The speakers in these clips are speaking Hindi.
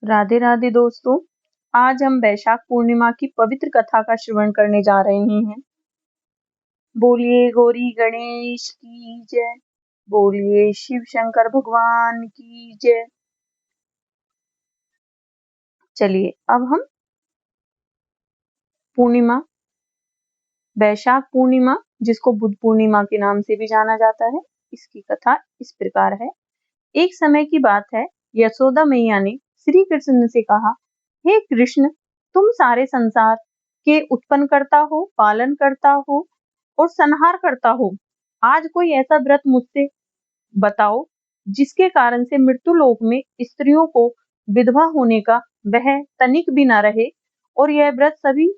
राधे राधे दोस्तों। आज हम वैशाख पूर्णिमा की पवित्र कथा का श्रवण करने जा रहे हैं। बोलिए गौरी गणेश की जय, बोलिए शिव शंकर भगवान की जय। चलिए अब हम पूर्णिमा, वैशाख पूर्णिमा जिसको बुद्ध पूर्णिमा के नाम से भी जाना जाता है, इसकी कथा इस प्रकार है। एक समय की बात है, यशोदा मैया ने श्री कृष्ण से कहा, हे कृष्ण, तुम सारे संसार के उत्पन्न करता हो, पालन करता हो और संहार करता हो। आज कोई ऐसा व्रत मुझसे बताओ जिसके कारण से मृत्यु लोक में स्त्रियों को विधवा होने का वह तनिक भी न रहे और यह व्रत सभी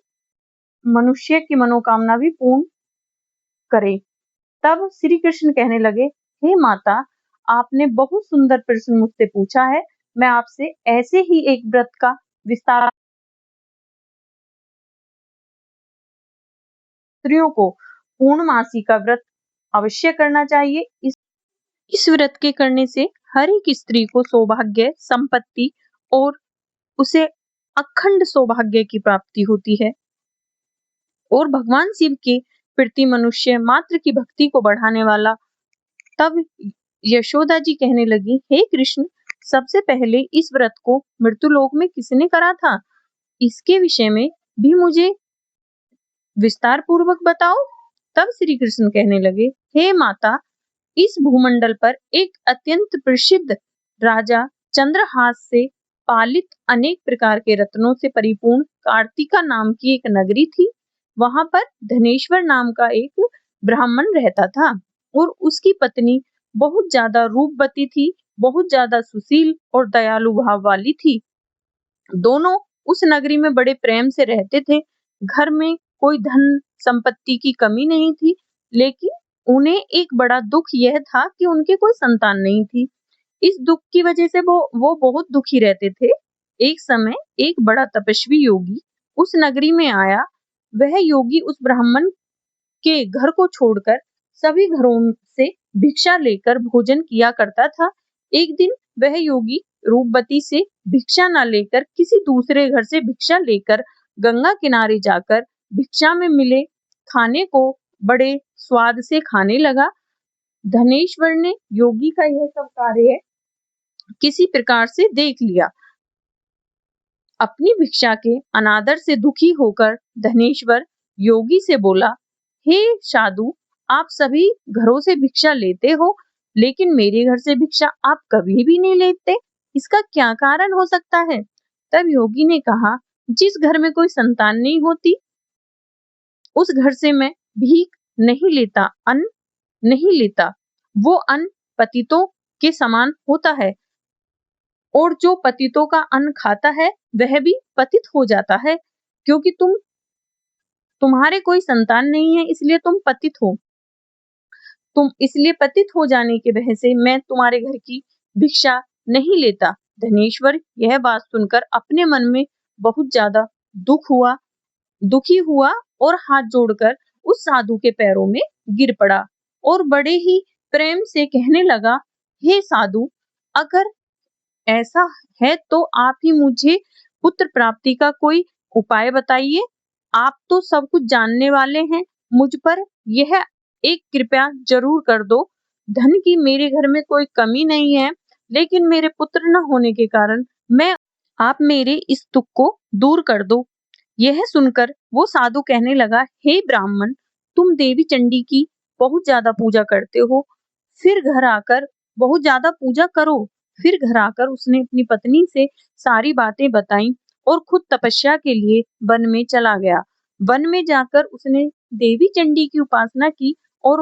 मनुष्य की मनोकामना भी पूर्ण करे। तब श्री कृष्ण कहने लगे, हे माता, आपने बहुत सुंदर प्रश्न मुझसे पूछा है। मैं आपसे ऐसे ही एक व्रत का विस्तार, स्त्रियों को पूर्णमासी का व्रत अवश्य करना चाहिए। इस व्रत के करने से हर एक स्त्री को सौभाग्य, संपत्ति और उसे अखंड सौभाग्य की प्राप्ति होती है और भगवान शिव के प्रति मनुष्य मात्र की भक्ति को बढ़ाने वाला। तब यशोदा जी कहने लगी, हे कृष्ण, सबसे पहले इस व्रत को मृत्युलोक में किसने करा था, इसके विषय में भी मुझे विस्तार पूर्वक बताओ। तब श्री कृष्ण कहने लगे, हे माता, इस भूमंडल पर एक अत्यंत प्रसिद्ध राजा चंद्रहास से पालित अनेक प्रकार के रत्नों से परिपूर्ण कार्तिका नाम की एक नगरी थी। वहां पर धनेश्वर नाम का एक ब्राह्मण रहता था और उसकी पत्नी बहुत ज्यादा रूपवती थी, बहुत ज्यादा सुशील और दयालु भाव वाली थी। दोनों उस नगरी में बड़े प्रेम से रहते थे। घर में कोई धन संपत्ति की कमी नहीं थी, लेकिन उन्हें एक बड़ा दुख यह था कि उनके कोई संतान नहीं थी। इस दुख की वजह से वो बहुत दुखी रहते थे। एक समय एक बड़ा तपस्वी योगी उस नगरी में आया। वह योगी उस ब्राह्मण के घर को छोड़कर सभी घरों से भिक्षा लेकर भोजन किया करता था। एक दिन वह योगी रूपवती से भिक्षा न लेकर किसी दूसरे घर से भिक्षा लेकर गंगा किनारे जाकर भिक्षा में मिले खाने को बड़े स्वाद से खाने लगा। धनेश्वर ने योगी का यह सब कार्य किसी प्रकार से देख लिया। अपनी भिक्षा के अनादर से दुखी होकर धनेश्वर योगी से बोला, हे साधु, आप सभी घरों से भिक्षा लेते हो, लेकिन मेरे घर से भिक्षा आप कभी भी नहीं लेते, इसका क्या कारण हो सकता है? तब योगी ने कहा, जिस घर में कोई संतान नहीं होती उस घर से मैं भीख नहीं लेता, अन्न नहीं लेता। वो अन्न पतितों के समान होता है और जो पतितों का अन्न खाता है वह भी पतित हो जाता है, क्योंकि तुम्हारे कोई संतान नहीं है, इसलिए तुम पतित हो। तुम इसलिए पतित हो जाने के वजह से मैं तुम्हारे घर की भिक्षा नहीं लेता। धनेश्वर यह बात सुनकर अपने मन में बहुत ज्यादा दुखी हुआ और हाथ जोड़कर उस साधु के पैरों में गिर पड़ा और बड़े ही प्रेम से कहने लगा, हे साधु, अगर ऐसा है तो आप ही मुझे पुत्र प्राप्ति का कोई उपाय बताइए। आप तो सब कुछ जानने वाले हैं, मुझ पर यह एक कृपया जरूर कर दो। धन की मेरे घर में कोई कमी नहीं है, लेकिन मेरे पुत्र न होने के कारण आप मेरे इस दुख को दूर कर दो। यह सुनकर वो साधु कहने लगा, हे ब्राह्मण, तुम देवी चंडी की बहुत ज्यादा पूजा करते हो, फिर घर आकर बहुत ज्यादा पूजा करो। फिर घर आकर उसने अपनी पत्नी से सारी बातें बताई और खुद तपस्या के लिए वन में चला गया। वन में जाकर उसने देवी चंडी की उपासना की और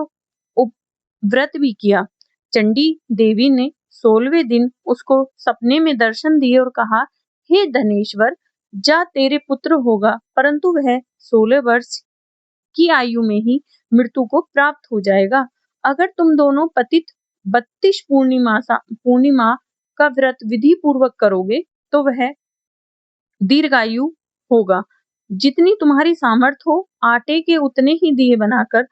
व्रत भी किया। चंडी देवी ने 16वें दिन उसको सपने में दर्शन दिए और कहा, हे धनेश्वर, जा, तेरे पुत्र होगा, परंतु वह 16 वर्ष की आयु में ही मृत्यु को प्राप्त हो जाएगा। अगर तुम दोनों पतित 32 पूर्णिमा का व्रत विधि पूर्वक करोगे तो वह दीर्घायु होगा। जितनी तुम्हारी सामर्थ्य हो, आटे के उतने ही दिए बनाकर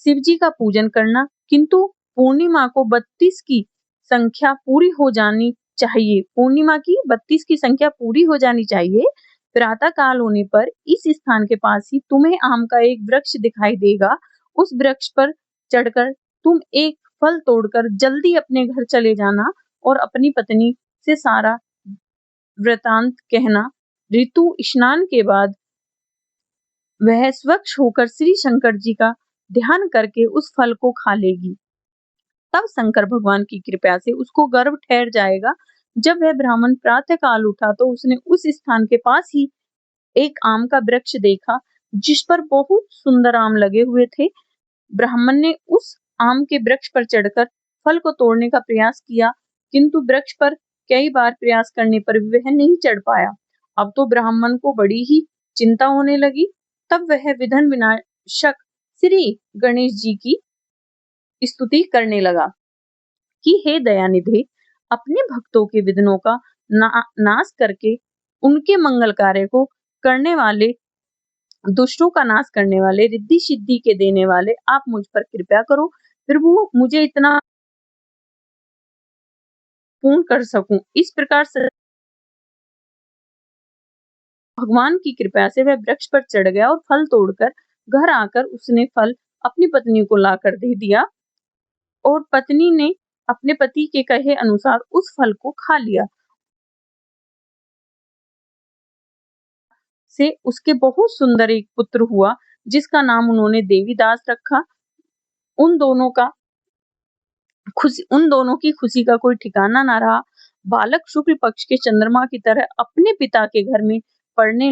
शिव जी का पूजन करना, किंतु पूर्णिमा को 32 की संख्या पूरी हो जानी चाहिए। पूर्णिमा की 32 की संख्या पूरी हो जानी चाहिए। प्रातः काल होने पर इस स्थान के पास ही तुम्हें आम का एक वृक्ष दिखाई देगा। उस वृक्ष पर चढ़कर तुम एक फल तोड़कर जल्दी अपने घर चले जाना और अपनी पत्नी से सारा वृतांत कहना। ऋतु स्नान के बाद वह स्वच्छ होकर श्री शंकर जी का ध्यान करके उस फल को खा लेगी। तब शंकर भगवान की कृपा से उसको गर्भ ठहर जाएगा। जब वह ब्राह्मण प्रातः काल उठा तो उसने उस स्थान के पास ही एक आम का वृक्ष देखा जिस पर बहुत सुंदर आम लगे हुए थे। ब्राह्मण ने उस आम के वृक्ष पर चढ़कर फल को तोड़ने का प्रयास किया, किंतु वृक्ष पर कई बार प्रयास करने पर भी वह नहीं चढ़ पाया। अब तो ब्राह्मण को बड़ी ही चिंता होने लगी। तब वह विघ्न विनाशक श्री गणेश जी की स्तुति करने लगा कि हे दयानिधे, अपने भक्तों के विघ्नों का नाश करके उनके मंगल कार्य को करने वाले, दुष्टों का नाश करने वाले, रिद्धि सिद्धि के देने वाले, आप मुझ पर कृपा करो। फिर वो मुझे इतना पूर्ण कर सकूं। इस प्रकार से भगवान की कृपा से वह वृक्ष पर चढ़ गया और फल तोड़कर घर आकर उसने फल अपनी पत्नी को लाकर दे दिया और पत्नी ने अपने पति के कहे अनुसार उस फल को खा लिया। से उसके बहुत सुंदर एक पुत्र हुआ जिसका नाम उन्होंने देवीदास रखा। उन दोनों की खुशी का कोई ठिकाना ना रहा। बालक शुक्ल पक्ष के चंद्रमा की तरह अपने पिता के घर में बढ़ने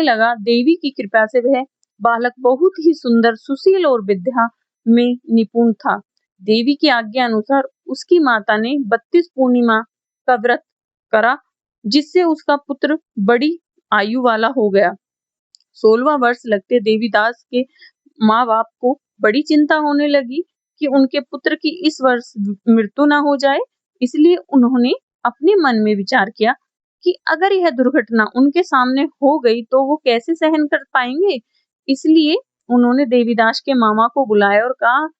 लगा। देवी की कृपा से वह बालक बहुत ही सुंदर, सुशील और विद्या में निपुण था। देवी की आज्ञा अनुसार उसकी माता ने 32 पूर्णिमा का व्रत करा, जिससे उसका पुत्र बड़ी आयु वाला हो गया। 16वां वर्ष लगते देवीदास के माँ बाप को बड़ी चिंता होने लगी कि उनके पुत्र की इस वर्ष मृत्यु न हो जाए। इसलिए उन्होंने अपने मन में विचार किया कि अगर यह दुर्घटना उनके सामने हो गई तो वो कैसे सहन कर पाएंगे। इसलिए उन्होंने देवीदास के मामा को बुलाया और कहा,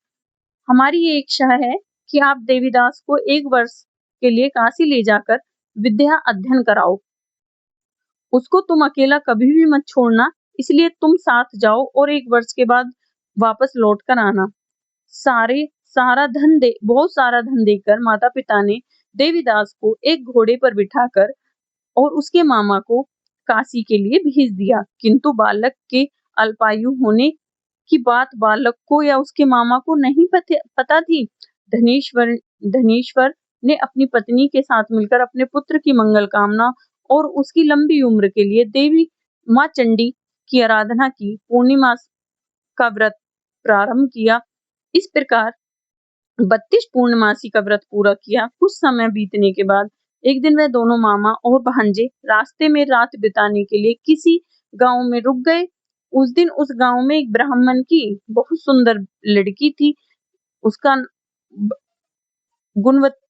हमारी ये इच्छा है कि आप देवीदास को 1 वर्ष के लिए काशी ले जाकर विद्या अध्ययन कराओ। उसको तुम अकेला कभी भी मत छोड़ना, इसलिए तुम साथ जाओ और 1 वर्ष के बाद वापस लौट कर आना। बहुत सारा धन देकर माता पिता ने देवीदास को एक घोड़े पर बिठाकर और उसके मामा को काशी के लिए भेज दिया। किंतु बालक के अल्पायु होने की बात बालक को या उसके मामा को नहीं पता थी। धनेश्वर ने अपनी पत्नी के साथ मिलकर अपने पुत्र की मंगल कामना और उसकी लंबी उम्र के लिए देवी माँ चंडी की आराधना की। पूर्णिमा का व्रत प्रारंभ किया। इस प्रकार 32 पूर्णमासी का व्रत पूरा किया। कुछ समय बीतने के बाद एक दिन वह दोनों मामा और भांजे रास्ते में रात बिताने के लिए किसी गांव में रुक गए। उस दिन उस गांव में एक ब्राह्मण की बहुत सुंदर लड़की थी। उसका गुणवती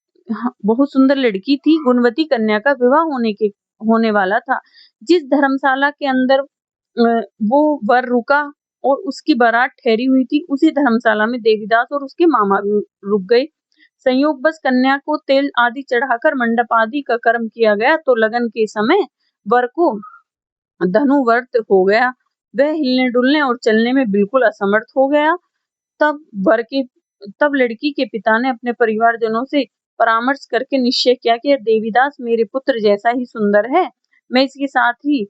कन्या का विवाह होने वाला था। जिस धर्मशाला के अंदर वो वर रुका और उसकी बारात ठहरी हुई थी, उसी धर्मशाला में देवीदास और उसके मामा भी रुक गए। संयोग बस कन्या को तेल आदि चढ़ाकर मंडप आदि का कर्म किया गया तो लगन के समय वर को धनुवर्त हो गया। वह हिलने डुलने और चलने में बिल्कुल असमर्थ हो गया। तब लड़की के पिता ने अपने परिवारजनों से परामर्श करके निश्चय किया कि देवीदास मेरे पुत्र जैसा ही सुंदर है, मैं इसके साथ ही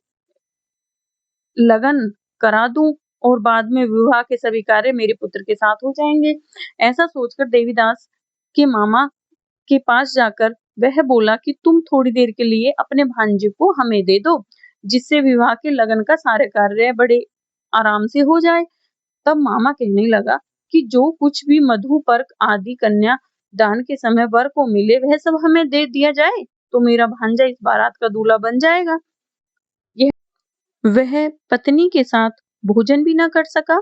लगन करा दूं और बाद में विवाह के सभी कार्य मेरे पुत्र के साथ हो जाएंगे। ऐसा सोचकर देवीदास के मामा के पास जाकर वह बोला कि तुम थोड़ी देर के लिए अपने भांजे को हमें दे दो, जिससे विवाह के लगन का सारे कार्य बड़े आराम से हो जाए। तब मामा कहने लगा कि जो कुछ भी मधु पर्क आदि कन्या दान के समय वर को मिले वह सब हमें दे दिया जाए तो मेरा भांजा इस बारात का दूल्हा बन जाएगा। वह पत्नी के साथ भोजन भी न कर सका।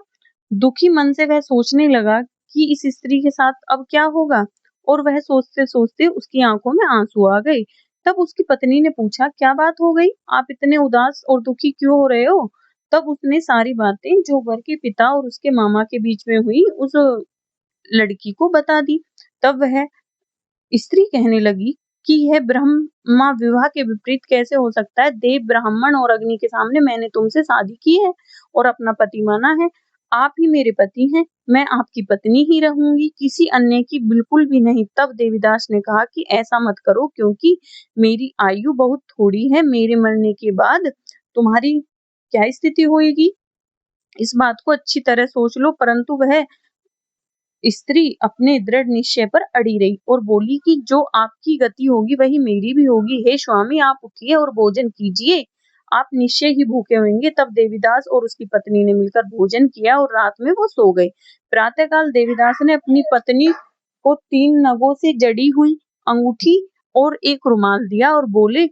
दुखी मन से वह सोचने लगा कि इस स्त्री के साथ अब क्या होगा, और वह सोचते सोचते उसकी आंखों में आंसू आ गए। तब उसकी पत्नी ने पूछा, क्या बात हो गई, आप इतने उदास और दुखी क्यों हो रहे हो। तब उसने सारी बातें जो वर के पिता और उसके मामा के बीच में हुई उस लड़की को बता दी। तब वह स्त्री कहने लगी कि यह ब्रह्मा विवाह के विपरीत कैसे हो सकता है? देव, ब्राह्मण और अग्नि के सामने मैंने तुमसे शादी की है और अपना पति माना है। आप ही मेरे पति हैं, मैं आपकी पत्नी ही रहूंगी, किसी अन्य की बिल्कुल भी नहीं। तब देवीदास ने कहा कि ऐसा मत करो, क्योंकि मेरी आयु बहुत थोड़ी है, मेरे मरने के बाद तुम्हारी क्या स्थिति होगी, इस बात को अच्छी तरह सोच लो। परंतु वह स्त्री अपने दृढ़ निश्चय पर अड़ी रही और बोली कि जो आपकी गति होगी वही मेरी भी होगी। हे स्वामी, आप उठिए और भोजन कीजिए, आप निश्चय ही भूखे होंगे। तब देवीदास और उसकी पत्नी ने मिलकर भोजन किया और रात में वो सो गए। प्रातःकाल देवीदास ने अपनी पत्नी को 3 नगों से जड़ी हुई अंगूठी और एक रुमाल दिया और बोले,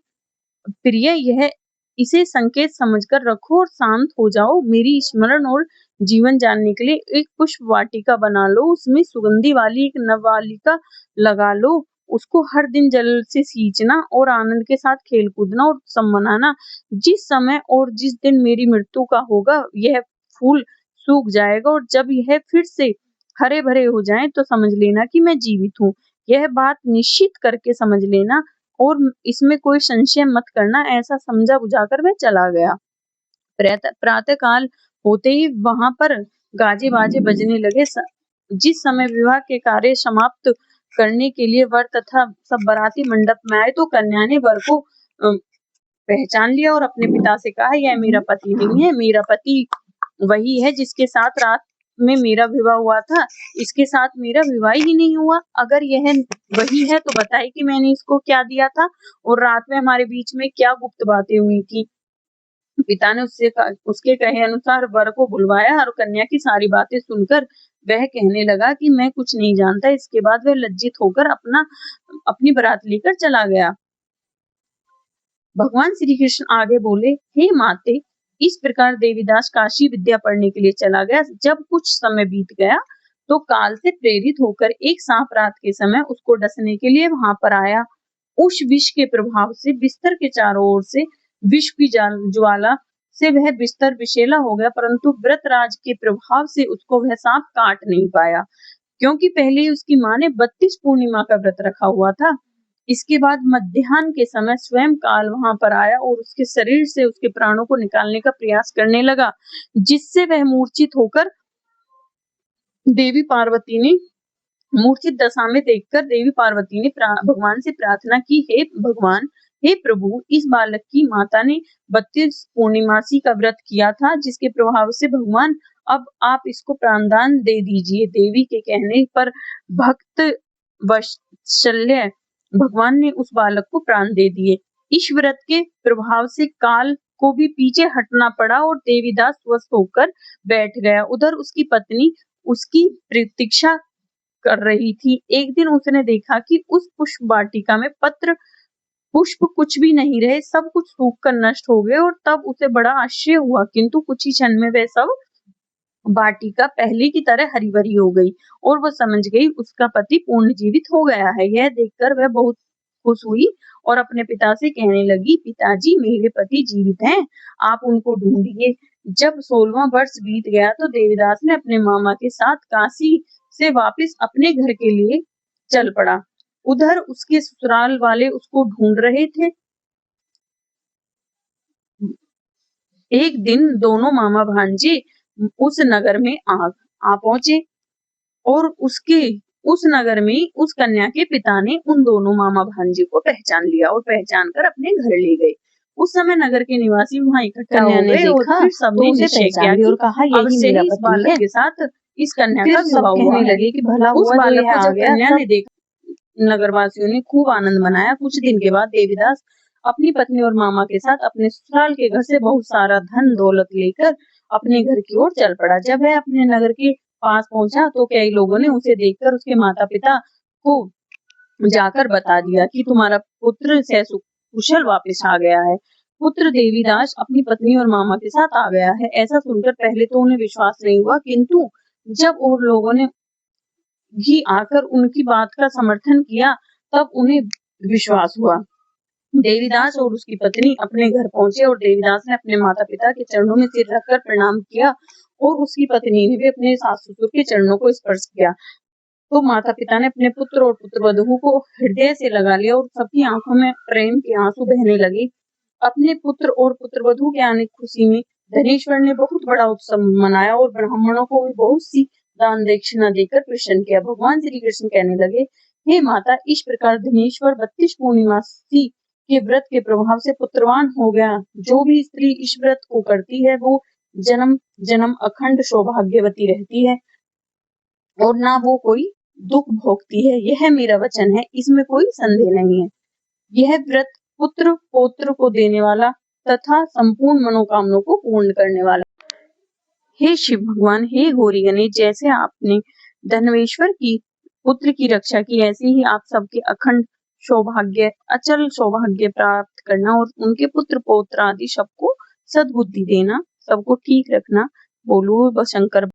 प्रिय, यह इसे संकेत समझकर रखो और शांत हो जाओ। मेरी स्मरण और जीवन जानने के लिए एक पुष्प वाटिका बना लो, उसमें सुगंधी वाली एक नवबालिका लगा लो, उसको हर दिन जल से सींचना और आनंद के साथ खेल कूदना और उत्सव मनाना। जिस समय और जिस दिन मेरी मृत्यु का होगा, यह फूल सूख जाएगा और जब यह फिर से हरे भरे हो जाएं तो समझ लेना कि मैं जीवित हूँ। यह बात निश्चित करके समझ लेना और इसमें कोई संशय मत करना। ऐसा समझा बुझाकर वह चला गया। प्रातः काल होते ही वहां पर गाजे बाजे बजने लगे। जिस समय विवाह के कार्य समाप्त करने के लिए वर तथा सब बाराती मंडप में आए तो कन्या ने वर को पहचान लिया और अपने पिता से कहा, यह मेरा पति नहीं है, मेरा पति वही है जिसके साथ रात में मेरा विवाह हुआ था, इसके साथ मेरा विवाह ही नहीं हुआ। अगर यह वही है तो बताए कि मैंने इसको क्या दिया था और रात में हमारे बीच में क्या गुप्त बातें हुई थी। पिता ने उसके कहे अनुसार वर को बुलवाया और कन्या की सारी बातें सुनकर वह कहने लगा कि मैं कुछ नहीं जानता। इसके बाद वह लज्जित होकर अपनी बारात लेकर चला गया। भगवान श्री कृष्ण आगे बोले, हे माते, इस प्रकार देवीदास काशी विद्या पढ़ने के लिए चला गया। जब कुछ समय बीत गया तो काल से प्रेरित होकर एक सांप रात के समय उसको डसने के लिए वहां पर आया। उस विष के प्रभाव से बिस्तर के चारों ओर से विष की ज्वाला से वह बिस्तर विषैला हो गया, परंतु व्रतराज के प्रभाव से उसको वह सांप काट नहीं पाया, क्योंकि पहले ही उसकी माँ ने 32 पूर्णिमा का व्रत रखा हुआ था। इसके बाद मध्याह्न के समय स्वयं काल वहां पर आया और उसके शरीर से उसके प्राणों को निकालने का प्रयास करने लगा, जिससे वह मूर्छित होकर देवी पार्वती ने मूर्छित दशा में देखकर देवी पार्वती ने भगवान से प्रार्थना की, हे भगवान, हे प्रभु, इस बालक की माता ने 32 पूर्णिमासी का व्रत किया था, जिसके प्रभाव से भगवान अब आप इसको प्राणदान दे दीजिए। देवी के कहने पर भक्त वत्सल्य भगवान ने उस बालक को प्राण दे दिए। इस व्रत के प्रभाव से काल को भी पीछे हटना पड़ा और देवीदास स्वस्थ होकर बैठ गया। उधर उसकी पत्नी उसकी प्रतीक्षा कर रही थी। एक दिन उसने देखा कि उस पुष्प वाटिका में पत्र पुष्प कुछ भी नहीं रहे, सब कुछ सूख कर नष्ट हो गए और तब उसे बड़ा आश्चर्य हुआ, किंतु कुछ ही क्षण में वह सब वाटिका पहले की तरह हरी भरी हो गई और वह समझ गई उसका पति पूर्ण जीवित हो गया है। यह देखकर वह बहुत खुश हुई और अपने पिता से कहने लगी, पिताजी, मेरे पति जीवित हैं, आप उनको ढूंढिए। जब 16वां वर्ष बीत गया तो देवीदास ने अपने मामा के साथ काशी से वापस अपने घर के लिए चल पड़ा। उधर उसके ससुराल वाले उसको ढूंढ रहे थे। एक दिन दोनों मामा भांजे उस नगर में आ पहुंचे और उस नगर में उस कन्या के पिता ने उन दोनों मामा भांजे को पहचान लिया और पहचान कर अपने घर ले गए। उस समय नगर के निवासी वहां इकट्ठा हो गए और फिर सबने निश्चय किया कि कहा अब से ही इस बालक के साथ इस कन्या का विवाह हुआ है। लगे कि भला उस बालक को जब कन्या ने देखा, नगरवासियों ने खूब आनंद मनाया। कुछ दिन के बाद देवीदास अपनी पत्नी और मामा के साथ अपने ससुराल के घर से बहुत सारा धन दौलत लेकर अपने घर की ओर चल पड़ा। जब वह अपने नगर के पास पहुंचा तो कई लोगों ने उसे देखकर उसके माता पिता को जाकर बता दिया कि तुम्हारा पुत्र कुशल वापस आ गया है। पुत्र देवीदास अपनी पत्नी और मामा के साथ आ गया है। ऐसा सुनकर पहले तो उन्हें विश्वास नहीं हुआ, किंतु जब और लोगों ने भी आकर उनकी बात का समर्थन किया तब उन्हें विश्वास हुआ। देवीदास और उसकी पत्नी अपने घर पहुंचे और देवीदास ने अपने माता पिता के चरणों में सिर रखकर प्रणाम किया और उसकी पत्नी ने भी अपने सास ससुर के चरणों को स्पर्श किया। तो माता पिता ने अपने पुत्र और पुत्रवधू को हृदय से लगा लिया और सबकी आंखों में प्रेम के आंसू बहने लगे। अपने पुत्र और पुत्रवधू के आने की खुशी में धनेश्वर ने बहुत बड़ा उत्सव मनाया और ब्राह्मणों को भी बहुत सी दान दक्षिणा देकर प्रसन्न किया। भगवान श्री कृष्ण कहने लगे, हे माता, इस प्रकार धनेश्वर 32 पूर्णिमासी के व्रत के प्रभाव से पुत्रवान हो गया। जो भी स्त्री इस व्रत को करती है वो जन्म जन्म अखंड सौभाग्यवती रहती है और ना वो कोई दुख भोगती है। यह मेरा वचन है, इसमें कोई संदेह नहीं है। यह व्रत पुत्र पौत्र को देने वाला तथा संपूर्ण मनोकामनाओं को पूर्ण करने वाला। हे शिव भगवान, हे गौरी गणेश, जैसे आपने धनवेश्वर की पुत्र की रक्षा की, ऐसे ही आप सबके अखंड सौभाग्य, अचल सौभाग्य प्राप्त करना और उनके पुत्र पौत्र आदि सबको सद्बुद्धि देना, सबको ठीक रखना। बोलो शंकर।